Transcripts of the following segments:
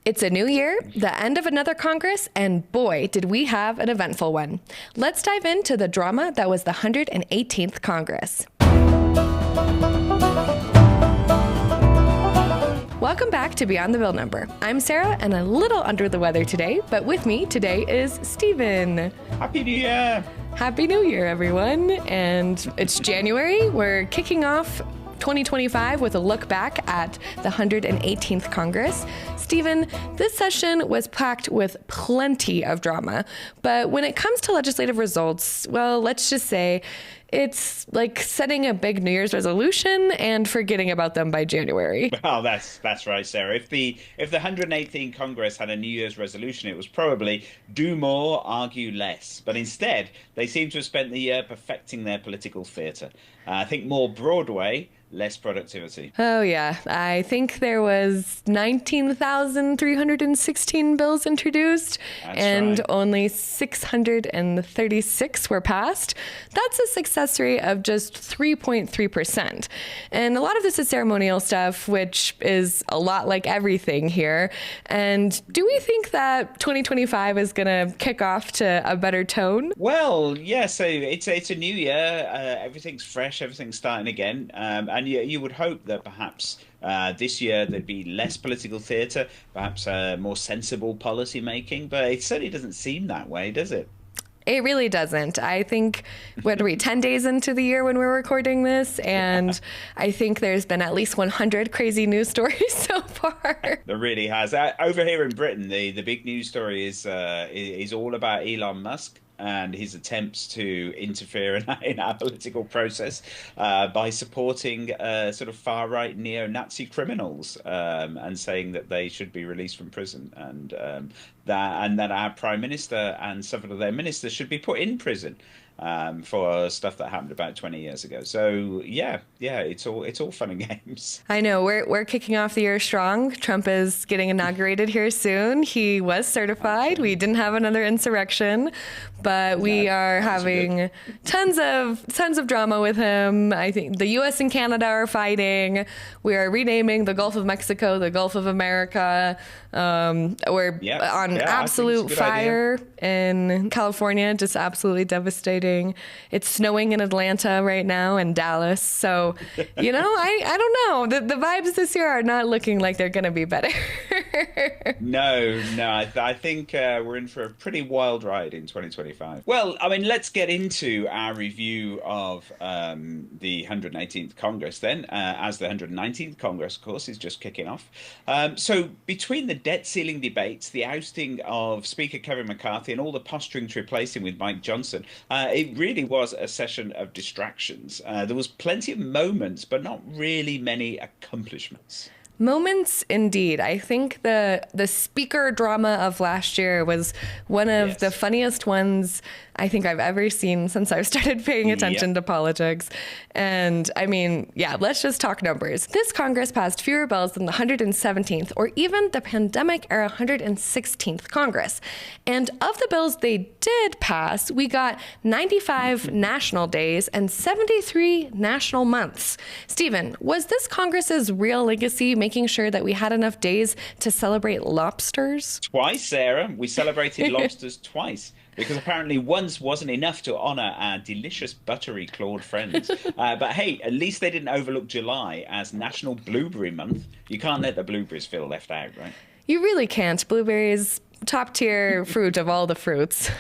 It's a new year, the end of another Congress, and boy, did we have an eventful one. Let's dive into the drama that was the 118th Congress. Welcome back to Beyond the Bill Number. I'm Sarah, and a little under the weather today, but with me today is Stephen. Happy New Year! Happy New Year, everyone. And it's January. We're kicking off 2025 with a look back at the 118th Congress. Stephen, this session was packed with plenty of drama, but when it comes to legislative results, well, let's just say it's like setting a big New Year's resolution and forgetting about them by January. Well, that's right, Sarah. If the 118th Congress had a New Year's resolution, it was probably do more, argue less. But instead, they seem to have spent the year perfecting their political theatre. I think more Broadway, less productivity. Oh, yeah. I think there was 19,316 bills introduced, and only 636 were passed. That's a success rate of just 3.3%. And a lot of this is ceremonial stuff, which is a lot like everything here. And do we think that 2025 is going to kick off to a better tone? Well, yeah, so it's a new year. Everything's fresh. Everything's starting again. And you would hope that perhaps this year there'd be less political theatre, perhaps more sensible policy making, but it certainly doesn't seem that way, does it? It really doesn't. I think, what are we, 10 days into the year when we're recording this? And I think there's been at least 100 crazy news stories so far. There really has. Over here in Britain, the big news story is all about Elon Musk and his attempts to interfere in our political process by supporting sort of far-right neo-Nazi criminals and saying that they should be released from prison, and that our Prime Minister and several of their ministers should be put in prison for stuff that happened about 20 years ago. So yeah, it's all fun and games. I know we're kicking off the year strong. Trump is getting inaugurated here soon. He was certified. We didn't have another insurrection, but we are having tons of drama with him. I think the U.S. and Canada are fighting. We are renaming the Gulf of Mexico the Gulf of America. We're on absolute fire in California, just absolutely devastating. It's snowing in Atlanta right now and Dallas. So, I don't know. The vibes this year are not looking like they're going to be better. No. I think we're in for a pretty wild ride in 2025. Well, I mean, let's get into our review of the 118th Congress then, as the 119th Congress, of course, is just kicking off. So between the debt ceiling debates, the ousting of Speaker Kevin McCarthy, and all the posturing to replace him with Mike Johnson, it really was a session of distractions. There was plenty of moments, but not really many accomplishments. Moments indeed. I think the speaker drama of last year was one of the funniest ones I think I've ever seen since I've started paying attention to politics. And I mean, let's just talk numbers. This Congress passed fewer bills than the 117th or even the pandemic era 116th Congress. And of the bills they did pass, we got 95 national days and 73 national months. Stephen, was this Congress's real legacy making sure that we had enough days to celebrate lobsters? Twice, Sarah. We celebrated lobsters twice. Because apparently once wasn't enough to honour our delicious buttery clawed friends. But hey, at least they didn't overlook July as National Blueberry Month. You can't let the blueberries feel left out, right? You really can't. Blueberries, top tier fruit of all the fruits.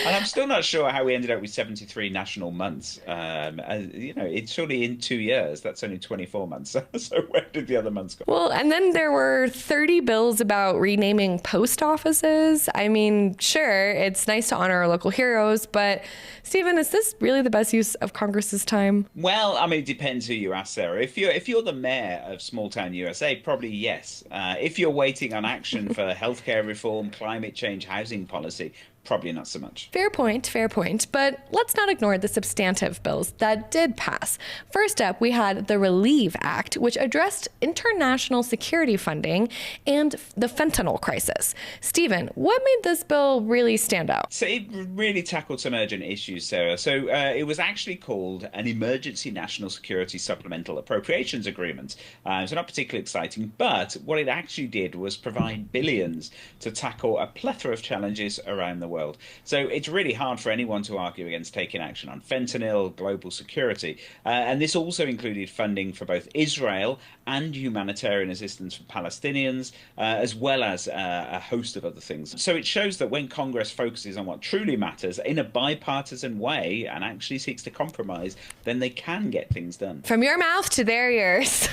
And I'm still not sure how we ended up with 73 national months. It's surely in 2 years. That's only 24 months. So where did the other months go? Well, and then there were 30 bills about renaming post offices. I mean, sure, it's nice to honor our local heroes, but Stephen, is this really the best use of Congress's time? Well, I mean, it depends who you ask, Sarah. If you're the mayor of small town USA, probably yes. If you're waiting on action for healthcare reform, climate change, housing policy, probably not so much. Fair point, fair point. But let's not ignore the substantive bills that did pass. First up, we had the Relieve Act, which addressed international security funding and the fentanyl crisis. Stephen, what made this bill really stand out? So it really tackled some urgent issues, Sarah. So it was actually called an Emergency National Security Supplemental Appropriations Agreement. So not particularly exciting, but what it actually did was provide billions to tackle a plethora of challenges around the world. So it's really hard for anyone to argue against taking action on fentanyl, global security. And this also included funding for both Israel and humanitarian assistance for Palestinians, as well as a host of other things. So it shows that when Congress focuses on what truly matters in a bipartisan way and actually seeks to compromise, then they can get things done. From your mouth to their ears.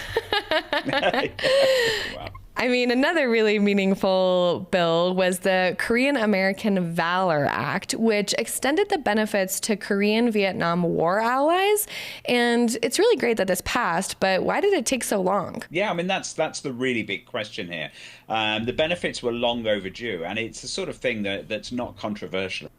Wow. I mean, another really meaningful bill was the Korean American Valor Act, which extended the benefits to Korean Vietnam War allies. And it's really great that this passed, but why did it take so long? Yeah, I mean, that's the really big question here. The benefits were long overdue, and it's the sort of thing that's not controversial.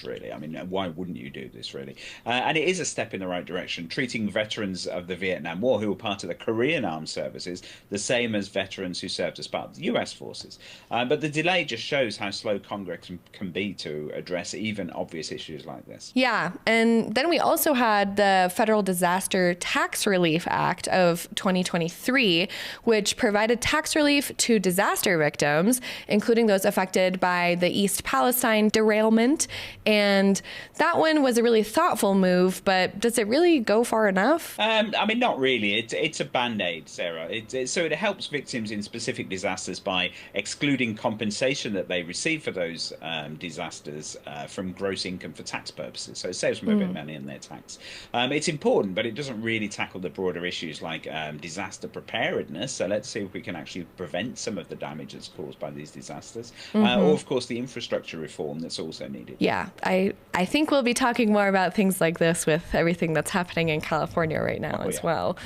Really, I mean, why wouldn't you do this, really? And it is a step in the right direction, treating veterans of the Vietnam War who were part of the Korean Armed Services the same as veterans who served as part of the US forces. But the delay just shows how slow Congress can be to address even obvious issues like this. Yeah, and then we also had the Federal Disaster Tax Relief Act of 2023, which provided tax relief to disaster victims, including those affected by the East Palestine derailment. And that one was a really thoughtful move, but does it really go far enough? I mean, not really. It's a band-aid, Sarah. So it helps victims in specific disasters by excluding compensation that they receive for those disasters from gross income for tax purposes. So it saves them a bit of money in their tax. It's important, but it doesn't really tackle the broader issues like disaster preparedness. So let's see if we can actually prevent some of the damage that's caused by these disasters. Or, of course, the infrastructure reform that's also needed. Yeah, I think we'll be talking more about things like this with everything that's happening in California right now as well.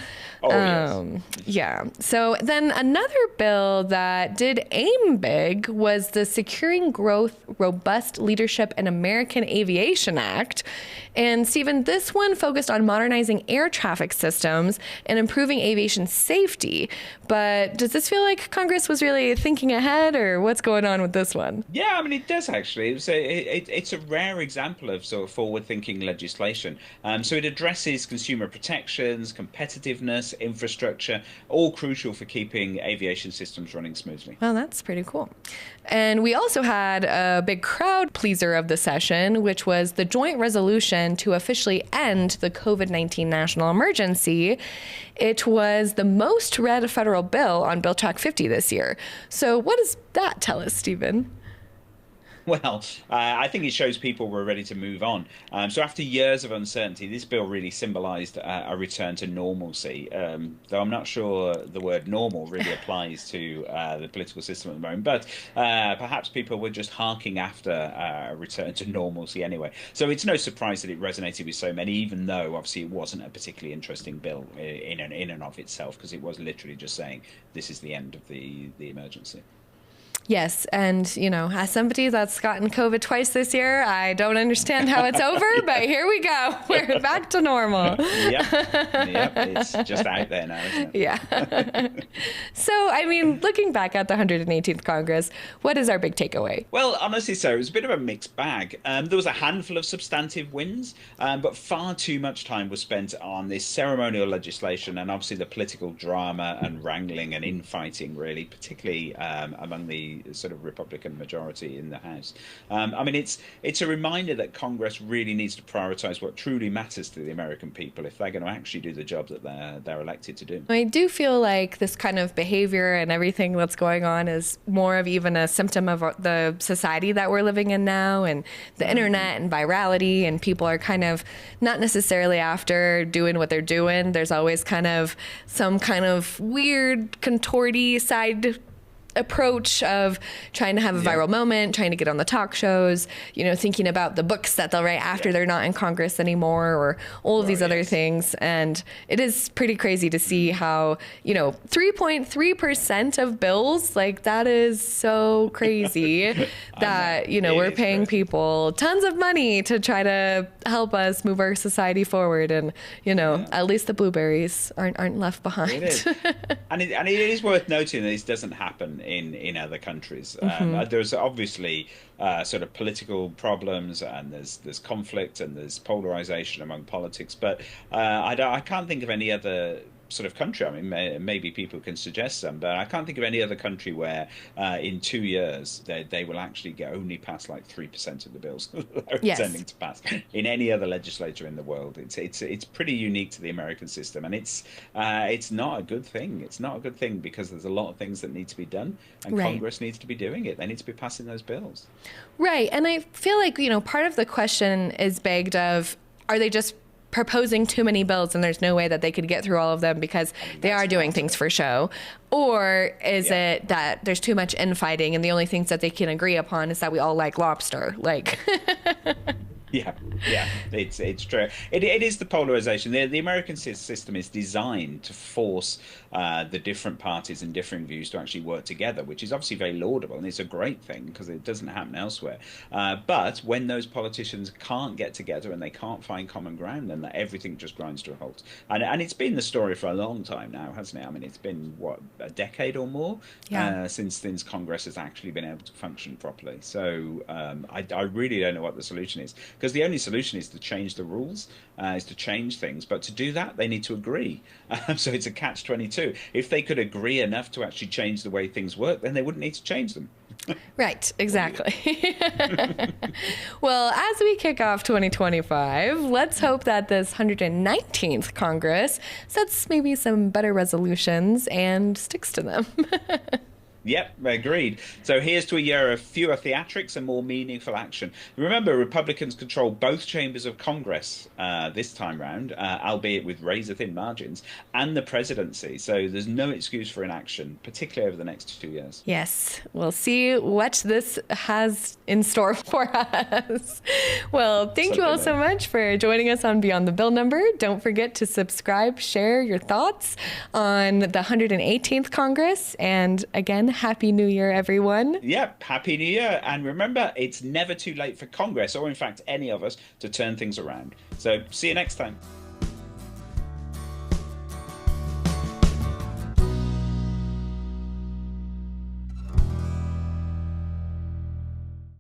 Yes. Yeah. So then another bill that did aim big was the Securing Growth, Robust Leadership in American Aviation Act. And Stephen, this one focused on modernizing air traffic systems and improving aviation safety. But does this feel like Congress was really thinking ahead, or what's going on with this one? Yeah, I mean, it does actually. It's a rare example of sort of forward-thinking legislation. So it addresses consumer protections, competitiveness, infrastructure, all crucial for keeping aviation systems running smoothly. Well, that's pretty cool. And we also had a big crowd pleaser of the session, which was the joint resolution to officially end the COVID-19 national emergency. It was the most read federal bill on Bill Track 50 this year. So what does that tell us, Stephen? Well, I think it shows people were ready to move on. So after years of uncertainty, this bill really symbolized a return to normalcy, though I'm not sure the word normal really applies to the political system at the moment. But perhaps people were just harking after a return to normalcy anyway. So it's no surprise that it resonated with so many, even though obviously it wasn't a particularly interesting bill in and of itself, because it was literally just saying this is the end of the emergency. Yes, and, you know, as somebody that's gotten COVID twice this year, I don't understand how it's over, but here we go. We're back to normal. Yep, it's just out there now, isn't it? Yeah. So, I mean, looking back at the 118th Congress, what is our big takeaway? Well, honestly, so it was a bit of a mixed bag. There was a handful of substantive wins, but far too much time was spent on this ceremonial legislation and obviously the political drama and wrangling and infighting, really, particularly among the sort of Republican majority in the House. I mean, it's a reminder that Congress really needs to prioritize what truly matters to the American people if they're going to actually do the job that they're elected to do. I do feel like this kind of behavior and everything that's going on is more of even a symptom of the society that we're living in now, and the internet and virality, and people are kind of not necessarily after doing what they're doing. There's always kind of some kind of weird contorty side approach of trying to have a viral moment, trying to get on the talk shows, thinking about the books that they'll write after they're not in Congress anymore, or all of these other things. And it is pretty crazy to see how, 3.3% of bills, like that is so crazy that, we're paying people tons of money to try to help us move our society forward. And, at least the blueberries aren't left behind. It is. and it is worth noting that this doesn't happen in other countries. There's obviously sort of political problems, and there's conflict, and there's polarization among politics. But I can't think of any other sort of country. I mean, maybe people can suggest some, but I can't think of any other country where in 2 years they will actually only pass like 3% of the bills they're intending to pass. In any other legislature in the world, it's pretty unique to the American system, and it's not a good thing. It's not a good thing because there's a lot of things that need to be done, and Congress needs to be doing it. They need to be passing those bills. Right, and I feel like part of the question is begged of, are they just proposing too many bills and there's no way that they could get through all of them because they are doing things for show? Or is it that there's too much infighting and the only things that they can agree upon is that we all like lobster? Like... Yeah, it's true. It is the polarization. The American system is designed to force the different parties and differing views to actually work together, which is obviously very laudable, and it's a great thing because it doesn't happen elsewhere. But when those politicians can't get together and they can't find common ground, then everything just grinds to a halt. And it's been the story for a long time now, hasn't it? I mean, it's been, a decade or more since Congress has actually been able to function properly. So I really don't know what the solution is. Because the only solution is to change the rules, is to change things. But to do that, they need to agree. So it's a catch-22. If they could agree enough to actually change the way things work, then they wouldn't need to change them. Right, exactly. Well, as we kick off 2025, let's hope that this 119th Congress sets maybe some better resolutions and sticks to them. Yep, agreed. So here's to a year of fewer theatrics and more meaningful action. Remember, Republicans control both chambers of Congress this time round, albeit with razor-thin margins, and the presidency. So there's no excuse for inaction, particularly over the next 2 years. Yes, we'll see what this has in store for us. Well, thank you all so much for joining us on Beyond the Bill Number. Don't forget to subscribe, share your thoughts on the 118th Congress, and again, Happy New Year, everyone. Yep, Happy New Year. And remember, it's never too late for Congress, or in fact, any of us, to turn things around. So see you next time.